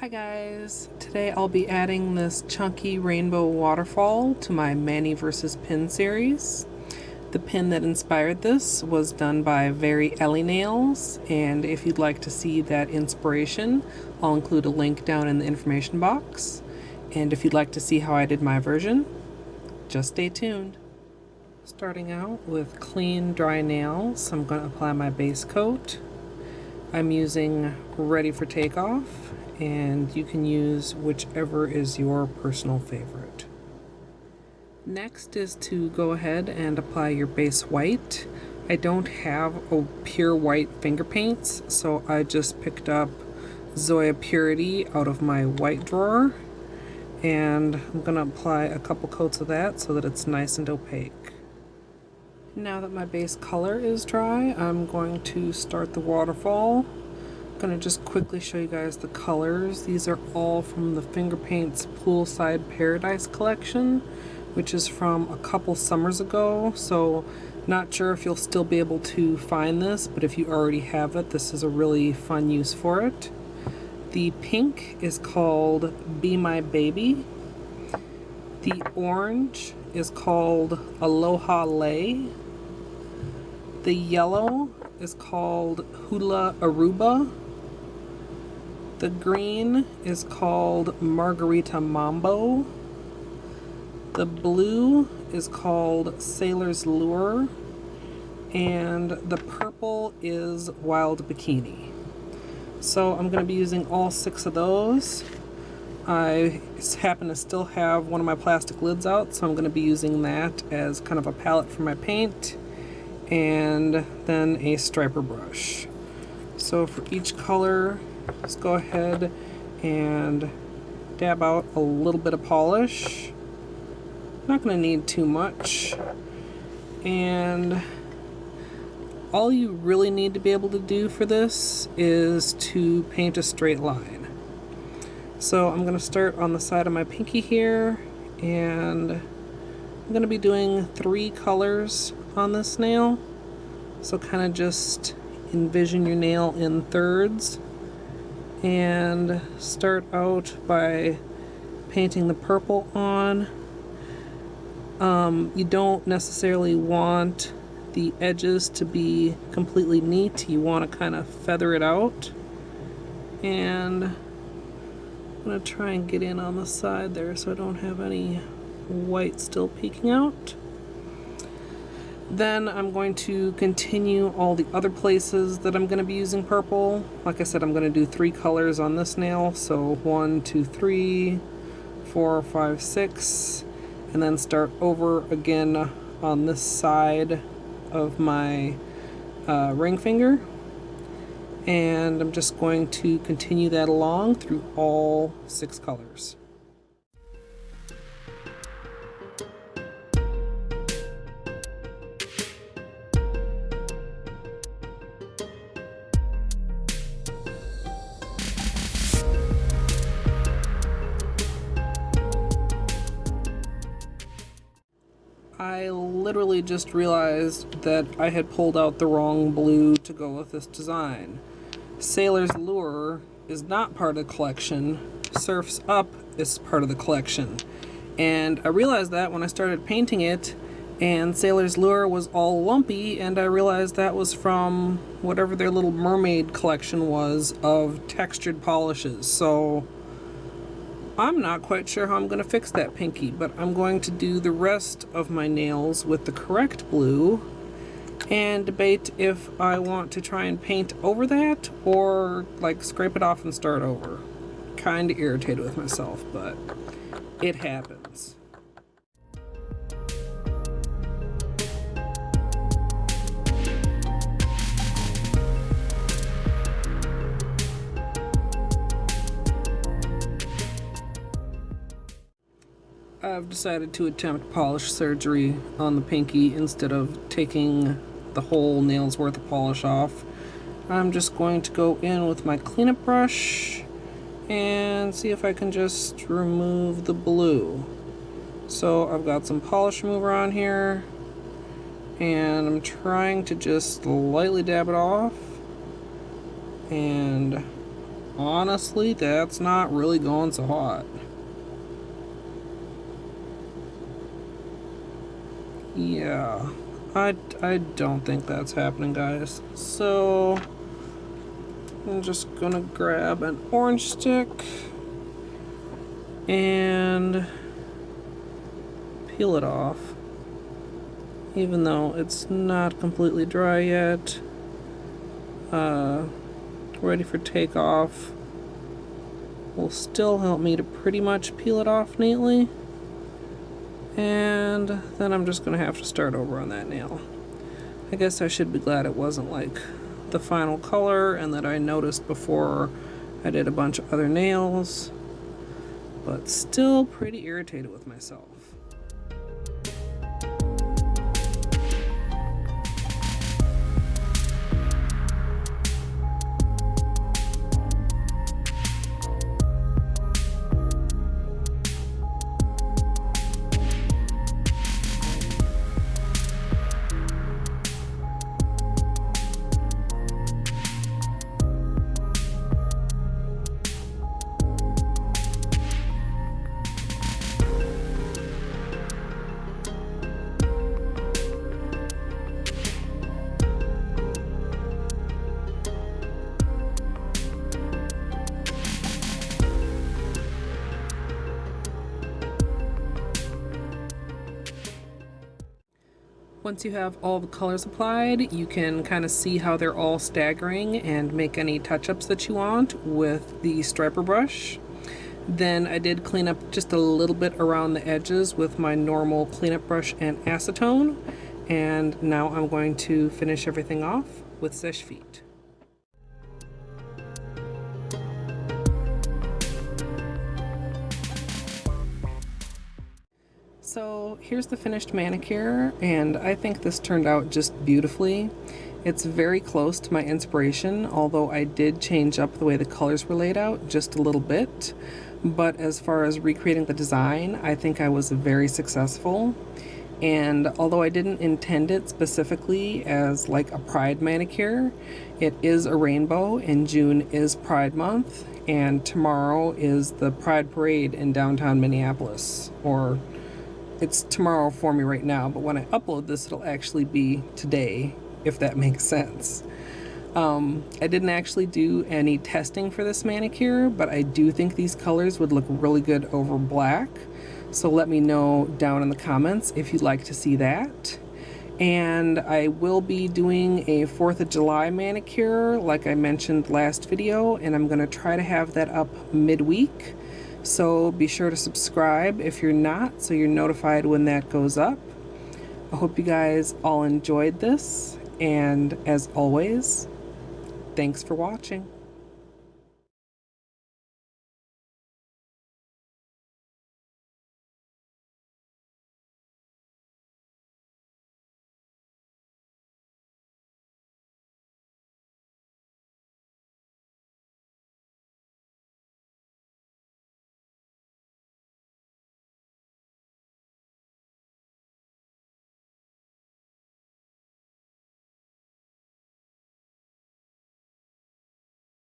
Hi guys, today I'll be adding this Chunky Rainbow Waterfall to my Mani vs. Pin series. The pin that inspired this was done by Very Ellie Nails, and if you'd like to see that inspiration, I'll include a link down in the information box. And if you'd like to see how I did my version, just stay tuned. Starting out with clean, dry nails, I'm going to apply my base coat. I'm using Ready for Takeoff, and you can use whichever is your personal favorite. Next is to go ahead and apply your base white. I don't have a pure white finger paints, so I just picked up Zoya Purity out of my white drawer, and I'm going to apply a couple coats of that so that it's nice and opaque. Now that my base color is dry, I'm going to start the waterfall. I'm going to just quickly show you guys the colors. These are all from the Finger Paints Poolside Paradise collection, which is from a couple summers ago, so not sure if you'll still be able to find this, but if you already have it, this is a really fun use for it. The pink is called Be My Baby. The orange is called Aloha Lay. The yellow is called Hula Aruba. The green is called Margarita Mambo. The blue is called Sailor's Lure. And the purple is Wild Bikini. So I'm going to be using all 6 of those. I happen to still have one of my plastic lids out, so I'm going to be using that as kind of a palette for my paint, and then a striper brush. So for each color, just go ahead and dab out a little bit of polish. Not going to need too much. And all you really need to be able to do for this is to paint a straight line. So I'm going to start on the side of my pinky here, and I'm going to be doing 3 colors on this nail. So kind of just envision your nail in thirds and start out by painting the purple on. You don't necessarily want the edges to be completely neat. You want to kind of feather it out. And I'm going to try and get in on the side there so I don't have any white still peeking out. Then I'm going to continue all the other places that I'm going to be using purple. Like I said, I'm going to do 3 colors on this nail. So 1, 2, 3, 4, 5, 6. And then start over again on this side of my ring finger. And I'm just going to continue that along through all 6 colors. I literally just realized that I had pulled out the wrong blue to go with this design. Sailor's Lure is not part of the collection. Surf's Up is part of the collection. And I realized that when I started painting it, and Sailor's Lure was all lumpy, and I realized that was from whatever their little mermaid collection was of textured polishes. So I'm not quite sure how I'm going to fix that pinky, but I'm going to do the rest of my nails with the correct blue and debate if I want to try and paint over that or like scrape it off and start over. Kind of irritated with myself, but it happens. I've decided to attempt polish surgery on the pinky instead of taking the whole nail's worth of polish off. I'm just going to go in with my cleanup brush and see if I can just remove the blue. So I've got some polish remover on here, and I'm trying to just lightly dab it off and honestly, that's not really going so hot. Yeah, I don't think that's happening, guys. So I'm just gonna grab an orange stick and peel it off. Even though it's not completely dry yet, ready for takeoff, will still help me to pretty much peel it off neatly. And then I'm just gonna have to start over on that nail. I guess I should be glad it wasn't like the final color and that I noticed before I did a bunch of other nails, but still pretty irritated with myself. Once you have all the colors applied, you can kind of see how they're all staggering and make any touch-ups that you want with the striper brush. Then I did clean up just a little bit around the edges with my normal cleanup brush and acetone. And now I'm going to finish everything off with Seche Vite. So here's the finished manicure, and I think this turned out just beautifully. It's very close to my inspiration, although I did change up the way the colors were laid out just a little bit. But as far as recreating the design, I think I was very successful. And although I didn't intend it specifically as like a Pride manicure, it is a rainbow, and June is Pride Month, and tomorrow is the Pride Parade in downtown Minneapolis. Or it's tomorrow for me right now, but when I upload this, it'll actually be today, if that makes sense. I didn't actually do any testing for this manicure, but I do think these colors would look really good over black. So let me know down in the comments if you'd like to see that. And I will be doing a 4th of July manicure, like I mentioned last video, and I'm gonna try to have that up midweek. So be sure to subscribe if you're not, so you're notified when that goes up. I hope you guys all enjoyed this, and as always, thanks for watching.